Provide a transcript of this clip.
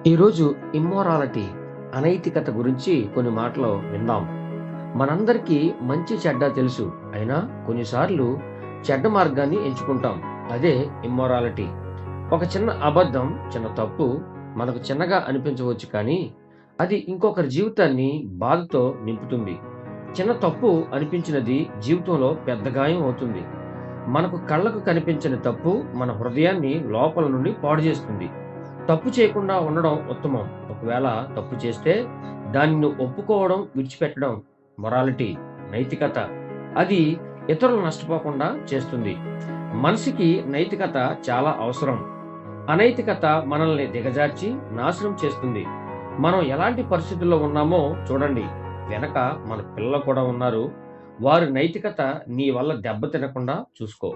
ఈరోజు ఇమ్మోరాలిటీ అనైతికత గురించి కొన్ని మాటలు విందాం. మనందరికీ మంచి చెడ్డ తెలుసు. అయినా కొన్నిసార్లు చెడ్డ మార్గాన్ని ఎంచుకుంటాం. అదే ఇమ్మోరాలిటీ. ఒక చిన్న అబద్ధం, చిన్న తప్పు మనకు చిన్నగా అనిపించవచ్చు కానీ అది ఇంకొకరి జీవితాన్ని బాధతో నింపుతుంది. చిన్న తప్పు అనిపించినది జీవితంలో పెద్ద గాయం అవుతుంది. మనకు కళ్ళకు కనిపించని తప్పు మన హృదయాన్ని లోపల నుండి పాడు చేస్తుంది. తప్పు చేయకుండా ఉండడం ఉత్తమం. ఒకవేళ తప్పు చేస్తే దానిని ఒప్పుకోవడం, విడిచిపెట్టడం మొరాలిటీ, నైతికత. అది ఇతరులు నష్టపోకుండా చేస్తుంది. మనిషికి నైతికత చాలా అవసరం. అనైతికత మనల్ని దిగజార్చి నాశనం చేస్తుంది. మనం ఎలాంటి పరిస్థితుల్లో ఉన్నామో చూడండి. వెనక మన పిల్లలు కూడా ఉన్నారు. వారి నైతికత నీ వల్ల దెబ్బ తినకుండా చూసుకో.